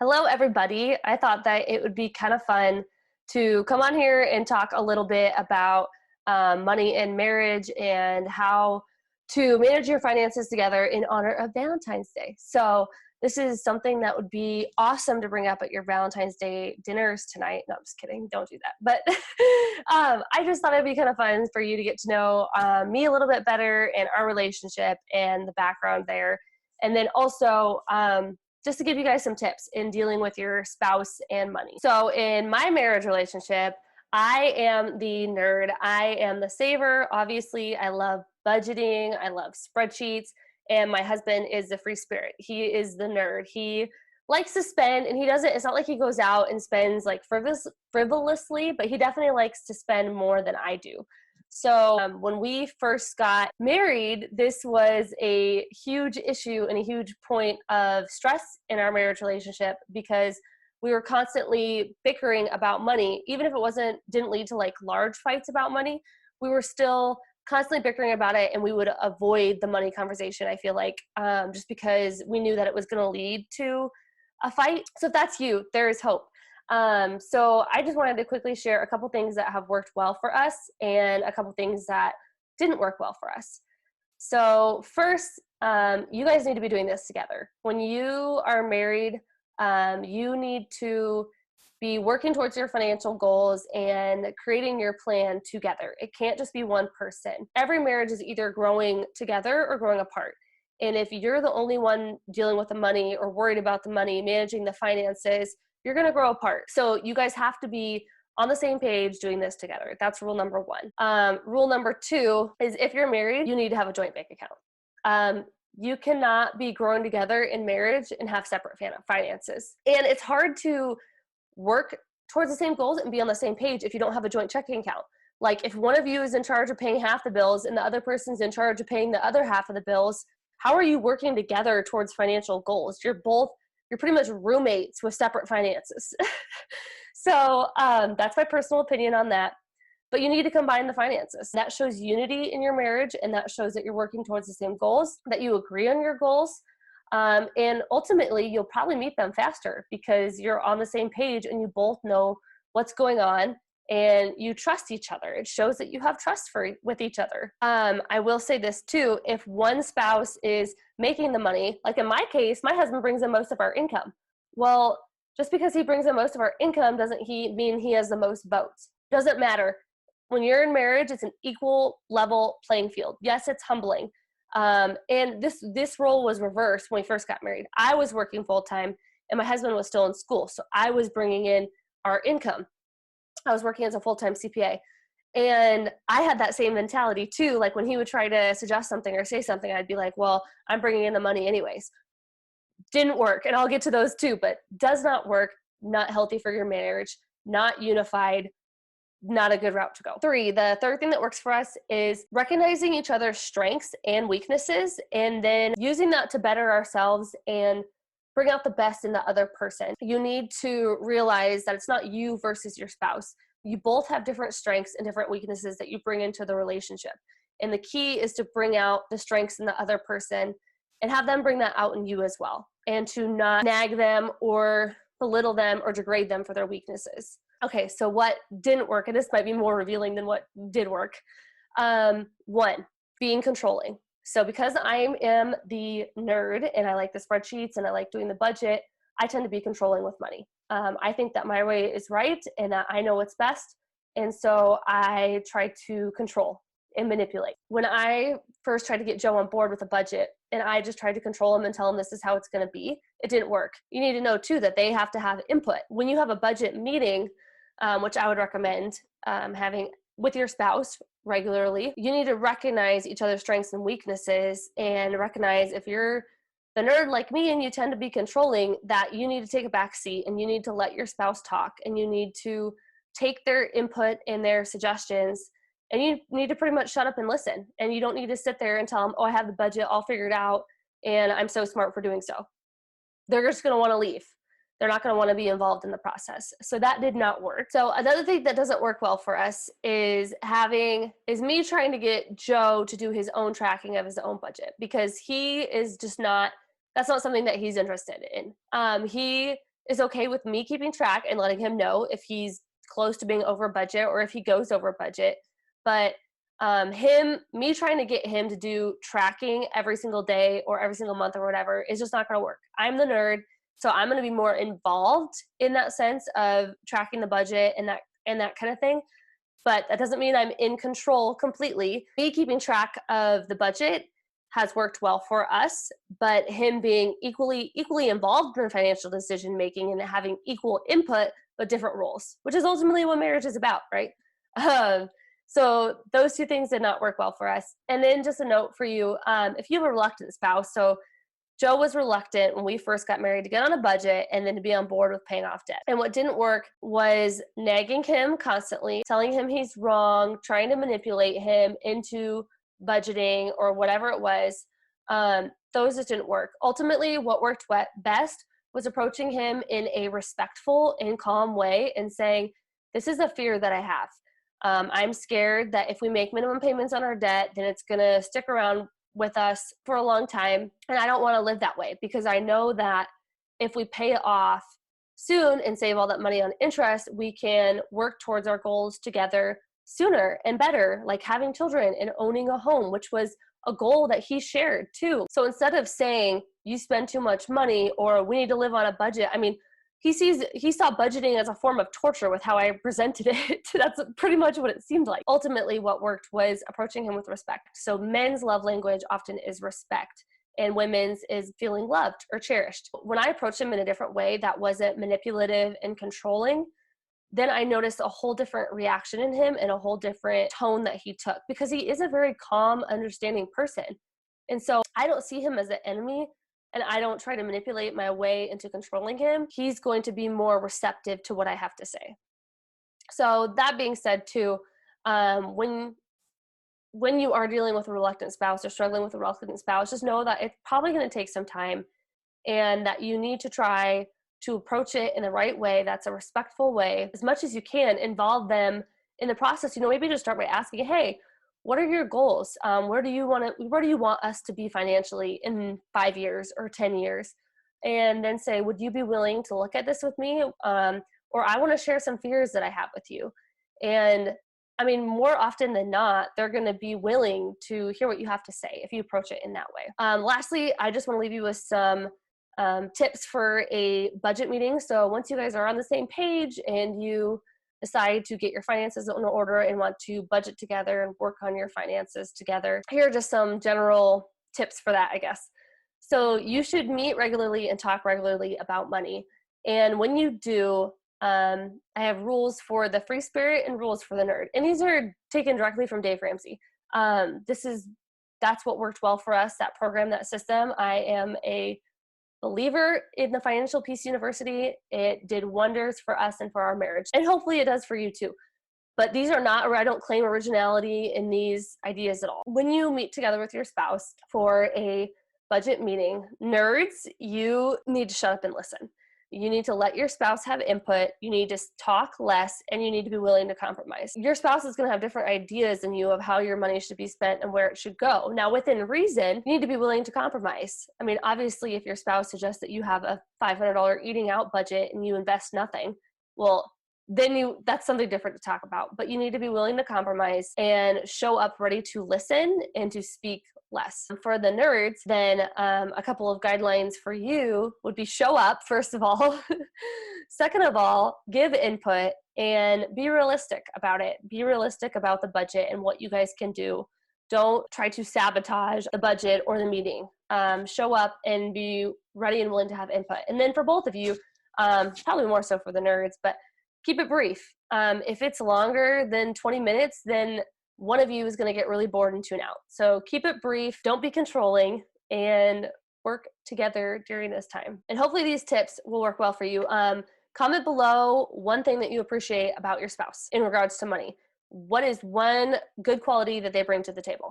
Hello, everybody. I thought that it would be kind of fun to come on here and talk a little bit about money and marriage and how to manage your finances together in honor of Valentine's Day. So, this is something that would be awesome to bring up at your Valentine's Day dinners tonight. No, I'm just kidding. Don't do that. But I just thought it'd be kind of fun for you to get to know me a little bit better and our relationship and the background there. And then also, just to give you guys some tips in dealing with your spouse and money. So in my marriage relationship, I am the nerd. I am the saver. Obviously, I love budgeting. I love spreadsheets. And my husband is the free spirit. He is the nerd. He likes to spend, and he doesn't, it's not like he goes out and spends like frivolously, but he definitely likes to spend more than I do. So when we first got married, this was a huge issue and a huge point of stress in our marriage relationship because we were constantly bickering about money. Even if it didn't lead to like large fights about money, we were still constantly bickering about it, and we would avoid the money conversation, I feel like, just because we knew that it was going to lead to a fight. So if that's you, there is hope. So I just wanted to quickly share a couple things that have worked well for us and a couple things that didn't work well for us. So first, you guys need to be doing this together. When you are married, you need to be working towards your financial goals and creating your plan together. It can't just be one person. Every marriage is either growing together or growing apart. And if you're the only one dealing with the money or worried about the money, managing the finances, you're going to grow apart. So you guys have to be on the same page doing this together. That's rule number one. Rule number two is if you're married, you need to have a joint bank account. You cannot be growing together in marriage and have separate finances. And it's hard to work towards the same goals and be on the same page if you don't have a joint checking account. Like if one of you is in charge of paying half the bills and the other person's in charge of paying the other half of the bills, how are you working together towards financial goals? You're pretty much roommates with separate finances. So that's my personal opinion on that. But you need to combine the finances. That shows unity in your marriage, and that shows that you're working towards the same goals, that you agree on your goals. And ultimately, you'll probably meet them faster because you're on the same page and you both know what's going on and you trust each other. It shows that you have trust with each other. I will say this too, if one spouse is making the money, like in my case, my husband brings in most of our income. Well, just because he brings in most of our income doesn't mean he has the most votes. Doesn't matter. When you're in marriage, it's an equal level playing field. Yes, it's humbling. And this role was reversed when we first got married. I was working full time and my husband was still in school. So I was bringing in our income. I was working as a full-time CPA. And I had that same mentality too. Like when he would try to suggest something or say something, I'd be like, well, I'm bringing in the money anyways. Didn't work. And I'll get to those too, but does not work. Not healthy for your marriage, not unified, not a good route to go. The third thing that works for us is recognizing each other's strengths and weaknesses and then using that to better ourselves and bring out the best in the other person. You need to realize that it's not you versus your spouse. You both have different strengths and different weaknesses that you bring into the relationship. And the key is to bring out the strengths in the other person and have them bring that out in you as well. And to not nag them or belittle them or degrade them for their weaknesses. Okay, so what didn't work, and this might be more revealing than what did work. One, being controlling. So because I am the nerd and I like the spreadsheets and I like doing the budget, I tend to be controlling with money. I think that my way is right and that I know what's best. And so I try to control and manipulate. When I first tried to get Joe on board with a budget and I just tried to control him and tell him this is how it's going to be, it didn't work. You need to know too that they have to have input. When you have a budget meeting, which I would recommend having with your spouse regularly, you need to recognize each other's strengths and weaknesses and recognize if you're the nerd like me and you tend to be controlling, that you need to take a back seat and you need to let your spouse talk and you need to take their input and their suggestions and you need to pretty much shut up and listen. And you don't need to sit there and tell them, oh, I have the budget all figured out and I'm so smart for doing so. They're just going to want to leave. They're not going to want to be involved in the process. So that did not work. So another thing that doesn't work well for us is me trying to get Joe to do his own tracking of his own budget because he is just not, that's not something that he's interested in. He is okay with me keeping track and letting him know if he's close to being over budget or if he goes over budget. But me trying to get him to do tracking every single day or every single month or whatever is just not going to work. I'm the nerd, so I'm going to be more involved in that sense of tracking the budget and that kind of thing. But that doesn't mean I'm in control completely. Me keeping track of the budget has worked well for us, but him being equally involved in financial decision making and having equal input but different roles, which is ultimately what marriage is about, right? Um, so those two things did not work well for us. And then just a note for you, if you have a reluctant spouse, so Joe was reluctant when we first got married to get on a budget and then to be on board with paying off debt. And what didn't work was nagging him constantly, telling him he's wrong, trying to manipulate him into budgeting or whatever it was. Those just didn't work. Ultimately, what worked best was approaching him in a respectful and calm way and saying, this is a fear that I have. I'm scared that if we make minimum payments on our debt, then it's going to stick around with us for a long time. And I don't want to live that way because I know that if we pay it off soon and save all that money on interest, we can work towards our goals together sooner and better, like having children and owning a home, which was a goal that he shared too. So instead of saying you spend too much money or we need to live on a budget, I mean, he saw budgeting as a form of torture with how I presented it. That's pretty much what it seemed like. Ultimately, what worked was approaching him with respect. So men's love language often is respect, and women's is feeling loved or cherished. When I approached him in a different way that wasn't manipulative and controlling, then I noticed a whole different reaction in him and a whole different tone that he took, because he is a very calm, understanding person. And so I don't see him as an enemy, and I don't try to manipulate my way into controlling him. He's going to be more receptive to what I have to say. So that being said too, when you are dealing with a reluctant spouse or struggling with a reluctant spouse, just know that it's probably going to take some time and that you need to try to approach it in the right way. That's a respectful way. As much as you can, involve them in the process. Maybe just start by asking, hey, what are your goals? Where do you want us to be financially in 5 years or 10 years? And then say, would you be willing to look at this with me? Or I want to share some fears that I have with you. And I mean, more often than not, they're going to be willing to hear what you have to say if you approach it in that way. Lastly, I just want to leave you with some tips for a budget meeting. So once you guys are on the same page and you decide to get your finances in order and want to budget together and work on your finances together, here are just some general tips for that, I guess. So you should meet regularly and talk regularly about money. And when you do, I have rules for the free spirit and rules for the nerd. And these are taken directly from Dave Ramsey. That's what worked well for us, that program, that system. I am a believer in the Financial Peace University. It did wonders for us and for our marriage. And hopefully it does for you too. But these are not, or I don't claim originality in these ideas at all. When you meet together with your spouse for a budget meeting, nerds, you need to shut up and listen. You need to let your spouse have input. You need to talk less, and you need to be willing to compromise. Your spouse is going to have different ideas than you of how your money should be spent and where it should go. Now, within reason, you need to be willing to compromise. I mean, obviously, if your spouse suggests that you have a $500 eating out budget and you invest nothing, well, then that's something different to talk about. But you need to be willing to compromise and show up ready to listen and to speak less. For the nerds, then a couple of guidelines for you would be show up, first of all. Second of all, give input and be realistic about it. Be realistic about the budget and what you guys can do. Don't try to sabotage the budget or the meeting. Show up and be ready and willing to have input. And then for both of you, probably more so for the nerds, but keep it brief. If it's longer than 20 minutes, then one of you is going to get really bored and tune out. So keep it brief, don't be controlling, and work together during this time. And hopefully these tips will work well for you. Comment below one thing that you appreciate about your spouse in regards to money. What is one good quality that they bring to the table?